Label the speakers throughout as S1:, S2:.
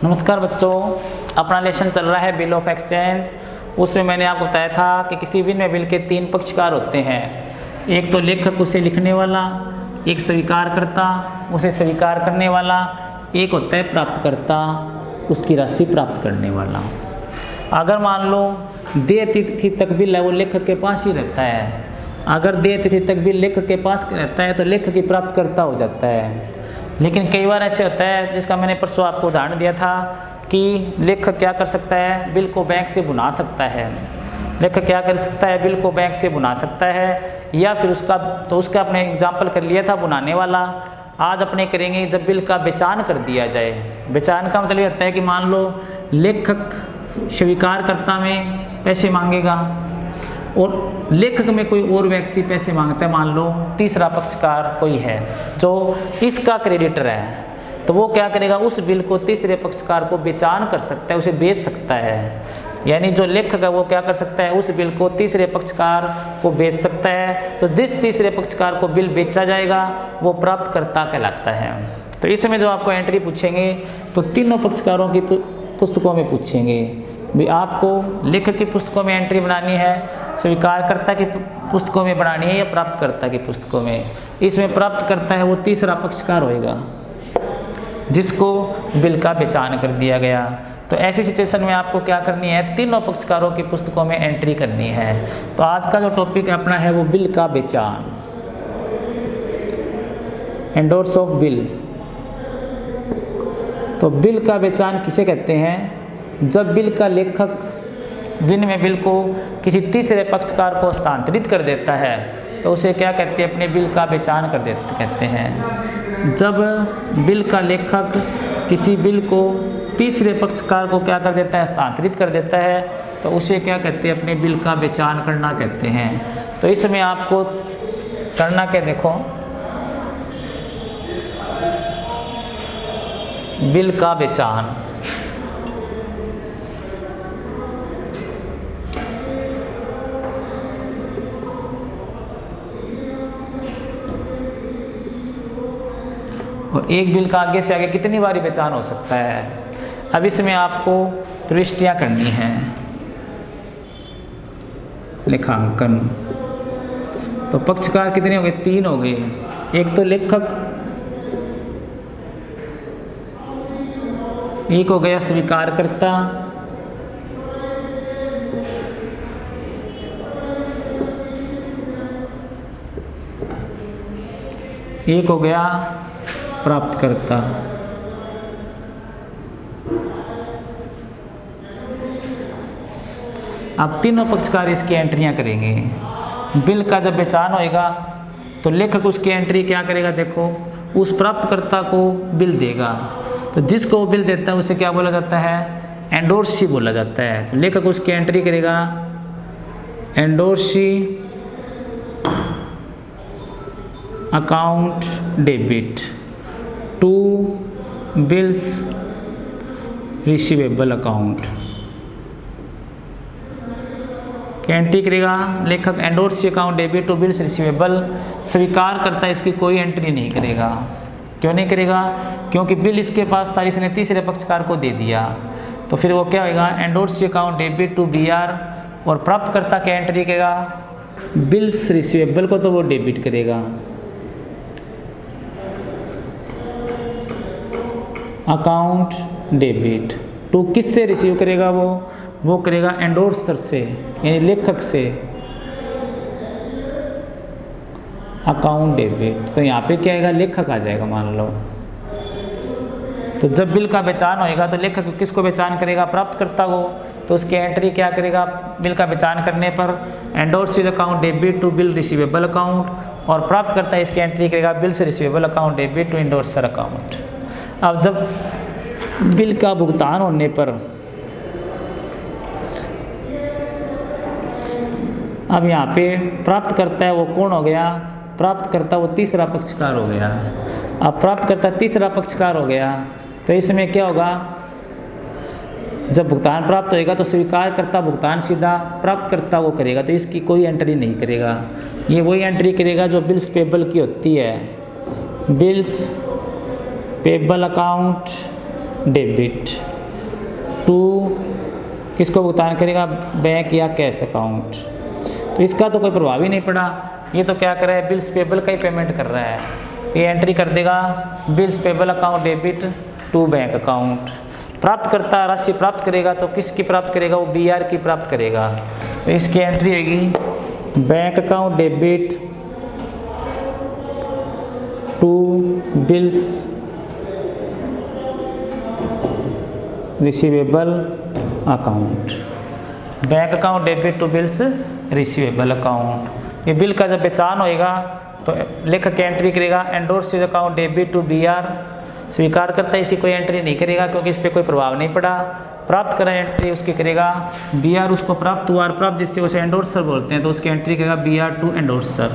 S1: नमस्कार बच्चों, अपना लेसन चल रहा है बिल ऑफ एक्सचेंज। उसमें मैंने आपको बताया था कि किसी विनिमय बिल के 3 पक्षकार होते हैं। एक तो लेखक उसे लिखने वाला, एक स्वीकारकर्ता उसे स्वीकार करने वाला, एक होता है प्राप्तकर्ता उसकी राशि प्राप्त करने वाला। अगर मान लो देय तिथि तक बिल है वो लेखक के पास ही रहता है, अगर देय तिथि तक बिल लेखक के पास रहता है तो लेखक ही प्राप्तकर्ता हो जाता है। लेकिन कई बार ऐसे होता है, जिसका मैंने परसों आपको उदाहरण दिया था कि लेखक क्या कर सकता है, बिल को बैंक से भुना सकता है। लेखक क्या कर सकता है, बिल को बैंक से भुना सकता है, या फिर उसका अपने एग्जाम्पल कर लिया था भुनाने वाला। आज अपने करेंगे जब बिल का बेचान कर दिया जाए। बेचान का मतलब ये होता है कि मान लो लेखक स्वीकारकर्ता में पैसे मांगेगा और लेखक में कोई और व्यक्ति पैसे मांगता है, मान लो तीसरा पक्षकार कोई है जो इसका क्रेडिटर है, तो वो क्या करेगा, उस बिल को तीसरे पक्षकार को बेचान कर सकता है, उसे बेच सकता है। यानी जो लेखक है वो क्या कर सकता है, उस बिल को तीसरे पक्षकार को बेच सकता है। तो जिस तीसरे पक्षकार को बिल बेचा जाएगा वो प्राप्तकर्ता कहलाता है। तो इसमें जो आपको एंट्री पूछेंगे तो तीनों पक्षकारों की पुस्तकों में पूछेंगे। भी आपको लेखक की पुस्तकों में एंट्री बनानी है, स्वीकारकर्ता की पुस्तकों में बनानी है, या प्राप्तकर्ता की पुस्तकों में। इसमें प्राप्तकर्ता है वो तीसरा पक्षकार होएगा जिसको बिल का बेचान कर दिया गया। तो ऐसी सिचुएशन में आपको क्या करनी है, तीनों पक्षकारों की पुस्तकों में एंट्री करनी है। तो आज का जो टॉपिक अपना है वो बिल का बेचान, एंडोर्स ऑफ बिल। तो बिल का बेचान किसे कहते हैं, जब बिल का लेखक विनिमय बिल को किसी तीसरे पक्षकार को हस्तांतरित कर देता है तो उसे क्या कहते हैं, अपने बिल का बेचान कर देते कहते हैं। जब बिल का लेखक किसी बिल को तीसरे पक्षकार को क्या कर देता है, हस्तांतरित कर देता है, तो उसे क्या कहते हैं, अपने बिल का बेचान करना कहते हैं। तो इसमें आपको करना क्या, देखो बिल का बेचान। और एक बिल का आगे से आगे कितनी बारी बेचान हो सकता है। अब इसमें आपको प्रविष्टियाँ करनी हैं, लेखांकन। तो पक्षकार कितने हो गए, 3 हो गए। एक तो लेखक, एक हो गया स्वीकारकर्ता, एक हो गया प्राप्तकर्ता। अब तीनों पक्षकार इसकी एंट्रियां करेंगे। बिल का जब बेचान होएगा तो लेखक उसकी एंट्री क्या करेगा, देखो उस प्राप्तकर्ता को बिल देगा। तो जिसको वो बिल देता है उसे क्या बोला जाता है, एंडोर्सी बोला जाता है। तो लेखक उसकी एंट्री करेगा, endorsee account debit to bills receivable account की एंट्री करेगा लेखक, endorsee account debit to bills receivable. स्वीकार करता है इसकी कोई एंट्री नहीं करेगा। क्यों नहीं करेगा, क्योंकि बिल इसके पास था, इसने तीसरे पक्षकार को दे दिया। तो फिर वो क्या होगा, endorsee account debit to BR, और प्राप्तकर्ता की एंट्री करेगा बिल्स रिसीवेबल को, तो वो डेबिट करेगा। अकाउंट डेबिट टू किससे रिसीव करेगा, वो करेगा एंडोर्सर से, यानी लेखक से, अकाउंट डेबिट। तो यहाँ पे क्या आएगा, लेखक आ जाएगा मान लो। तो जब बिल का बेचान होएगा तो लेखक किसको बेचान करेगा, प्राप्तकर्ता को। तो उसकी एंट्री क्या करेगा, बिल का बेचान करने पर endorsee's account debit to bill receivable account, और प्राप्तकर्ता इसकी एंट्री करेगा bills receivable account debit to endorser account. अब जब बिल का भुगतान होने पर, अब यहाँ पे प्राप्तकर्ता है वो कौन हो गया, प्राप्तकर्ता वो तीसरा पक्षकार हो गया। अब प्राप्तकर्ता तीसरा पक्षकार हो गया तो इसमें क्या होगा, जब भुगतान प्राप्त होएगा तो स्वीकारकर्ता भुगतान सीधा प्राप्तकर्ता वो करेगा, तो इसकी कोई एंट्री नहीं करेगा। ये वही एंट्री करेगा जो बिल्स पेबल की होती है, bills payable account debit. To किसको भुगतान करेगा, बैंक या कैश अकाउंट। तो इसका तो कोई प्रभाव ही नहीं पड़ा, ये तो क्या कर रहा है, बिल्स पेबल का ही पेमेंट कर रहा है। तो ये एंट्री कर देगा bills payable account debit to bank account. प्राप्तकर्ता राशि प्राप्त करेगा तो किसकी प्राप्त करेगा, वो BR की प्राप्त करेगा। तो इसकी एंट्री होगी bank account debit to bills receivable account. Bank account debit to bills receivable account. ये बिल का जब पहचान होएगा तो लेखक एंट्री करेगा endorse account debit to BR। स्वीकार करता है इसकी कोई एंट्री नहीं करेगा क्योंकि इस पर कोई प्रभाव नहीं पड़ा। प्राप्त करा एंट्री उसकी करेगा BR, उसको प्राप्त हुआ और प्राप्त जिससे उसे एंडोर्सर बोलते हैं तो उसकी एंट्री करेगा BR टू एंडोर्सर।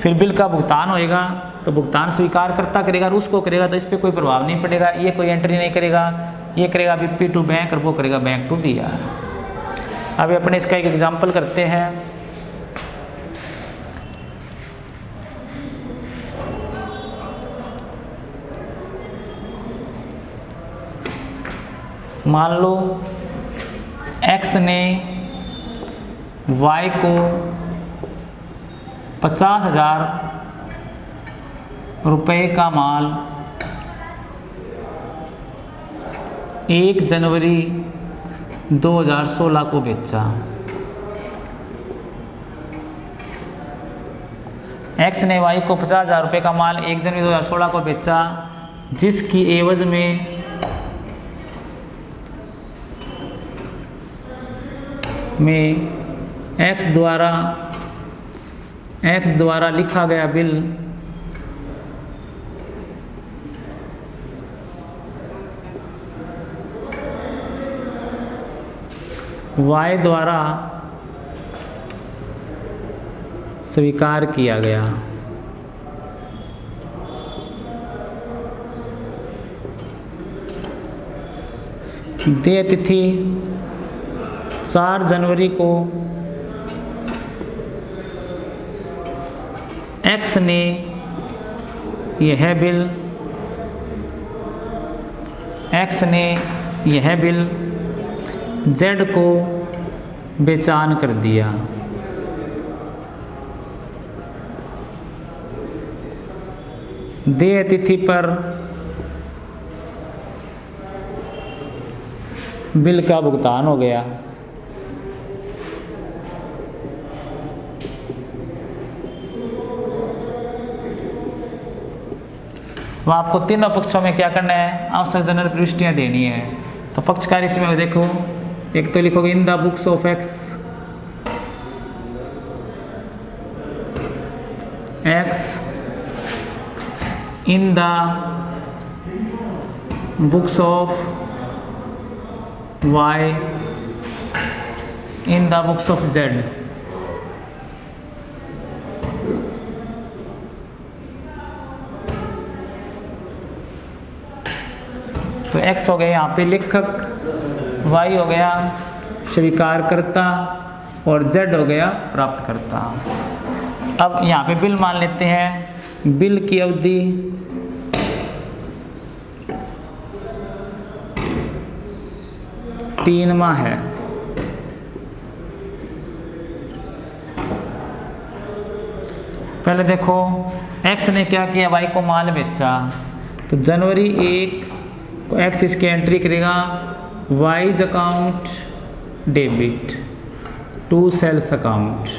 S1: फिर बिल का भुगतान होएगा तो भुगतान स्वीकार करता करेगा और उसको करेगा तो इस पर कोई प्रभाव नहीं पड़ेगा, ये कोई एंट्री नहीं करेगा, ये करेगा BP टू बैंक और वो करेगा बैंक टू BR। अभी अपने इसका एक एग्जाम्पल करते हैं। मान लो X ने Y को 50,000 रुपये का माल 1 जनवरी 2016 को बेचा। X ने Y को 50,000 रुपये का माल 1 जनवरी 2016 को बेचा, जिसकी एवज में X द्वारा लिखा गया बिल Y द्वारा स्वीकार किया गया। देय तिथि 4 जनवरी को X ने यह बिल Z को बेचान कर दिया। देय तिथि पर बिल का भुगतान हो गया। वह आपको तीनों पक्षों में क्या करना है, आवश्यक जनरल प्रविष्टियाँ देनी है। तो पक्षकार इसमें देखो, एक तो लिखोगे in the books of X in the books of Y in the books of Z। तो X हो गया यहाँ पे लेखक, Y हो गया स्वीकारकर्ता और Z हो गया प्राप्तकर्ता। अब यहाँ पे बिल मान लेते हैं। बिल की अवधि 3 माह है। पहले देखो X ने क्या किया, Y को माल बेचा। तो जनवरी 1 को X इसकी एंट्री करेगा Y's account debit to sales account.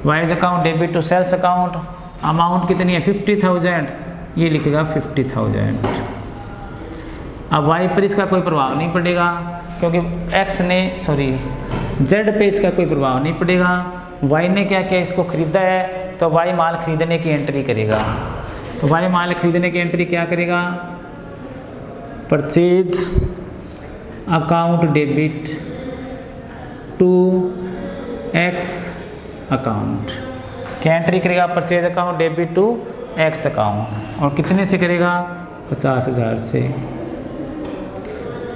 S1: Y's account debit to sales account. Amount कितनी है 50,000, ये लिखेगा 50,000। अब Y पर इसका कोई प्रभाव नहीं पड़ेगा क्योंकि Z पे इसका कोई प्रभाव नहीं पड़ेगा। Y ने क्या किया, इसको खरीदा है तो Y माल खरीदने की एंट्री करेगा। तो Y माल खरीदने की एंट्री क्या करेगा, purchase account debit to X account. क्या एंट्री करेगा, purchase account debit to X account. और कितने से करेगा, 50,000 से।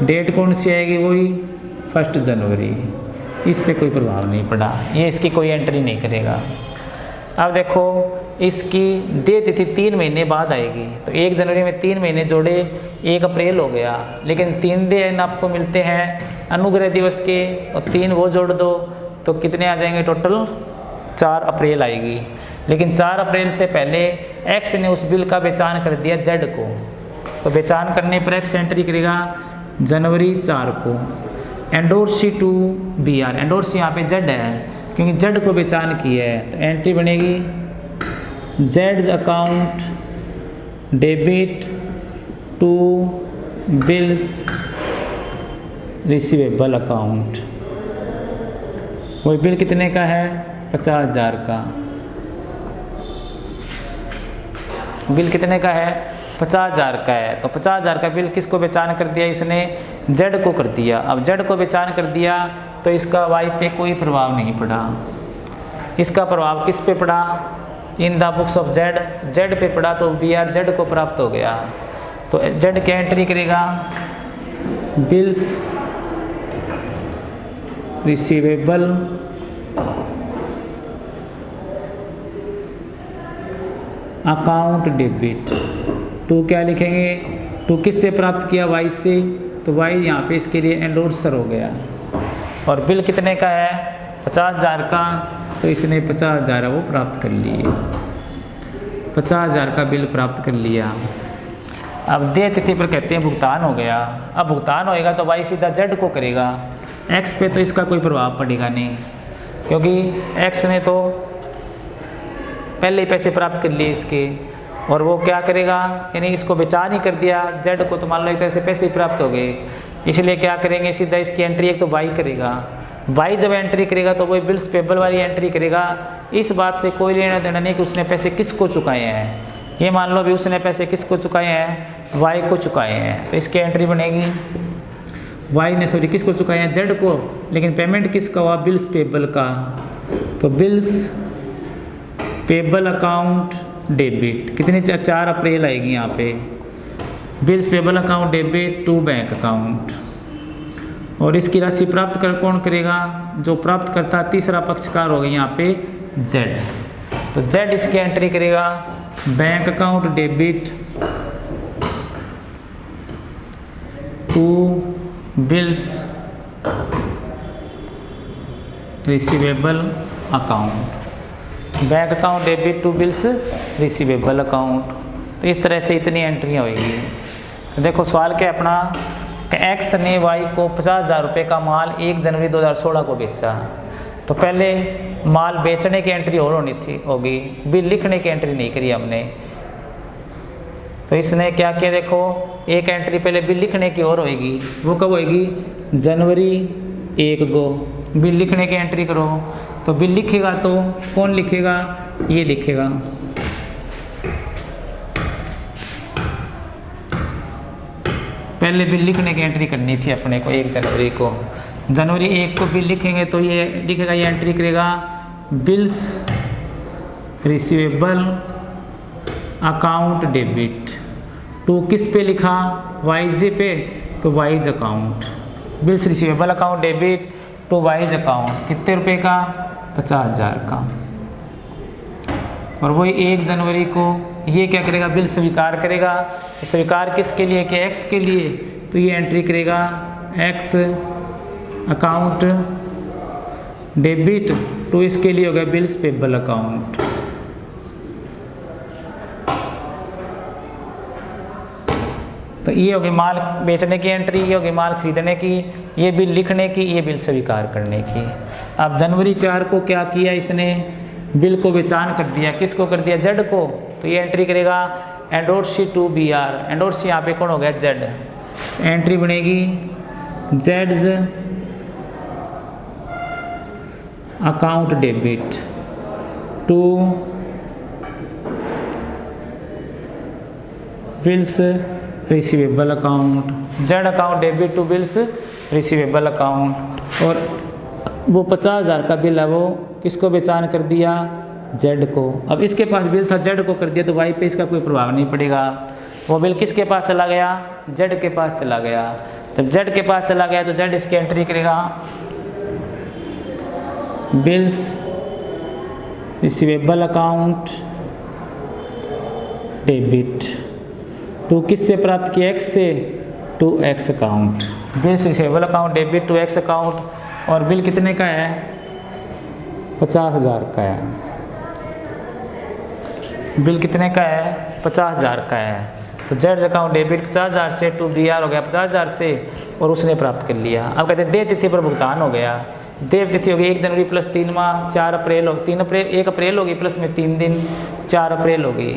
S1: डेट कौन सी आएगी, वही 1 जनवरी। इस पे कोई प्रभाव नहीं पड़ा, ये इसकी कोई एंट्री नहीं करेगा। अब देखो इसकी देय तिथि 3 महीने बाद आएगी। तो 1 जनवरी में 3 महीने जोड़े 1 अप्रैल हो गया, लेकिन 3 दिन आपको मिलते हैं अनुग्रह दिवस के, और 3 वो जोड़ दो तो कितने आ जाएंगे टोटल, 4 अप्रैल आएगी। लेकिन 4 अप्रैल से पहले एक्स ने उस बिल का बेचान कर दिया जेड को, तो बेचान करने पर एक्स एंट्री करेगा जनवरी 4 को, endorsee to B R, endorsee यहाँ पे जेड है क्योंकि जेड को बेचान की है, तो एंट्री बनेगी जेड्स account debit to bills receivable account. वही बिल कितने का है, 50,000 का। बिल कितने का है, 50,000 का है। तो 50,000 का बिल किसको बेचान कर दिया इसने, जेड को कर दिया। अब जेड को बेचान कर दिया तो इसका वाई पे कोई प्रभाव नहीं पड़ा। इसका प्रभाव किस पे पड़ा, in the books of Z, Z पे पड़ा, तो बी आर जेड को प्राप्त हो गया। तो जेड क्या एंट्री करेगा, bills receivable account debit to, क्या लिखेंगे, टू किससे प्राप्त किया, वाई से, तो वाई यहाँ पे इसके लिए एंडोर्सर हो गया। और बिल कितने का है, 50,000 का, तो इसने 50,000 वो प्राप्त कर लिए, 50,000 का बिल प्राप्त कर लिया। अब देय तिथि पर कहते हैं भुगतान हो गया। अब भुगतान होएगा तो वाई सीधा जेड को करेगा, एक्स पे तो इसका कोई प्रभाव पड़ेगा नहीं, क्योंकि एक्स ने तो पहले ही पैसे प्राप्त कर लिए इसके, और वो क्या करेगा, यानी इसको बेचान ही कर दिया जेड को, तो मान लो एक तरह से पैसे ही प्राप्त हो गए, इसलिए क्या करेंगे, सीधा इसकी एंट्री एक तो वाई करेगा। वाई जब एंट्री करेगा तो वो बिल्स पेबल वाली एंट्री करेगा। इस बात से कोई लेना देना नहीं कि उसने पैसे किसको चुकाए हैं, ये मान लो भी उसने पैसे किसको चुकाए हैं, वाई को चुकाए हैं, तो इसकी एंट्री बनेगी, वाई ने सॉरी किसको चुकाए हैं, जेड को, लेकिन पेमेंट किसका हुआ, बिल्स पेबल का, तो बिल्स पेबल अकाउंट डेबिट, कितनी 4 अप्रैल आएगी यहाँ पे, bills payable account debit to bank account. और इसकी राशि प्राप्त कर कौन करेगा, जो प्राप्त करता तीसरा पक्षकार होगा यहाँ पे जेड, तो जेड इसकी एंट्री करेगा bank account debit to bills receivable account, bank account debit to bills receivable account. तो इस तरह से इतनी एंट्रियाँ होगी। तो देखो सवाल क्या है अपना, कि एक्स ने वाई को 50,000 रुपये का माल 1 जनवरी 2016 को बेचा, तो पहले माल बेचने की एंट्री और होगी, बिल लिखने की एंट्री नहीं करी हमने। तो इसने क्या किया, देखो एक एंट्री पहले बिल लिखने की और होगी, वो कब होगी, जनवरी 1 को बिल लिखने की एंट्री करो। तो बिल लिखेगा तो कौन लिखेगा, ये लिखेगा, पहले बिल लिखने की एंट्री करनी थी अपने को 1 जनवरी को, जनवरी 1 को बिल लिखेंगे तो ये लिखेगा, ये एंट्री करेगा bills receivable account debit to, किस पे लिखा, वाइज पे, तो Y's account, bills receivable account debit to Y's account, कितने रुपए का, 50,000 का। और वही 1 जनवरी को ये क्या करेगा, बिल स्वीकार करेगा। स्वीकार किसके लिए, कि एक्स के लिए, तो ये एंट्री करेगा एक्स अकाउंट डेबिट टू, इसके लिए हो गया बिल्स पेबल अकाउंट। तो ये होगी माल बेचने की एंट्री, ये होगी माल खरीदने की, ये बिल लिखने की, ये बिल स्वीकार करने की। अब जनवरी 4 को क्या किया इसने, बिल को बेचान कर दिया, किसको कर दिया, जेड को, तो ये एंट्री करेगा endorsee to B R, endorsee यहाँ पे कौन हो गया, जेड, एंट्री बनेगी जेड्स account debit to bills receivable account, Z account debit to bills receivable account. और वो 50,000 का बिल है वो किसको बेचान कर दिया, जेड को। अब इसके पास बिल था, जेड को कर दिया, तो वाई पे इसका कोई प्रभाव नहीं पड़ेगा। वो बिल किसके पास चला गया, जेड के पास चला गया। जब जेड के पास चला गया तो जेड इसकी एंट्री करेगा bills receivable account debit. To किससे प्राप्त किया? एक्स से, to X account. Bills receivable account debit to X account. और बिल कितने का है? 50,000 का है। बिल कितने का है? 50,000 का है। तो जेड अकाउंट डेबिट 50,000 से टू बी आर हो गया 50,000 से, और उसने प्राप्त कर लिया। अब कहते हैं देय तिथि पर भुगतान हो गया। देय तिथि होगी 1 जनवरी प्लस 3 माह 4 अप्रैल, 1 अप्रैल होगी प्लस में 3 दिन 4 अप्रैल होगी।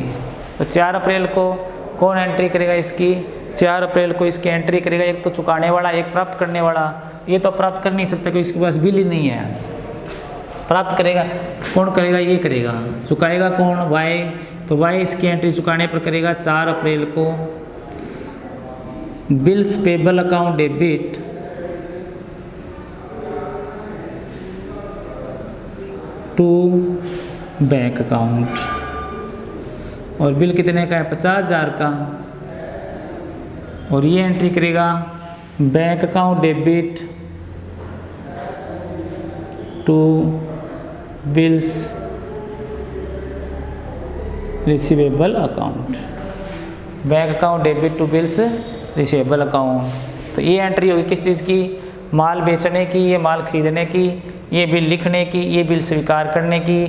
S1: तो 4 अप्रैल को कौन एंट्री करेगा इसकी? 4 अप्रैल को इसकी एंट्री करेगा एक तो चुकाने वाला, एक प्राप्त करने वाला। ये तो प्राप्त कर नहीं सकता क्योंकि इसके पास बिल ही नहीं है। प्राप्त करेगा कौन? करेगा ये करेगा। चुकाएगा कौन? वाई। तो वाई इसकी एंट्री चुकाने पर करेगा 4 अप्रैल को। Bills payable account debit to bank account. और बिल कितने का है? 50,000 का। और ये एंट्री करेगा bank account debit to bills receivable account. Bank account debit to bills receivable account. तो ये एंट्री होगी किस चीज़ की? माल बेचने की, ये माल खरीदने की, ये बिल लिखने की, ये बिल स्वीकार करने की,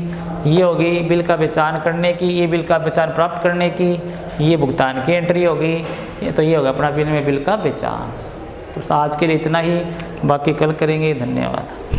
S1: ये होगी बिल का पहचान करने की, ये बिल का पहचान प्राप्त करने की, ये भुगतान की एंट्री होगी। तो ये होगा अपना बिल में बिल का पहचान। तो आज के लिए इतना ही, बाकी कल करेंगे। धन्यवाद।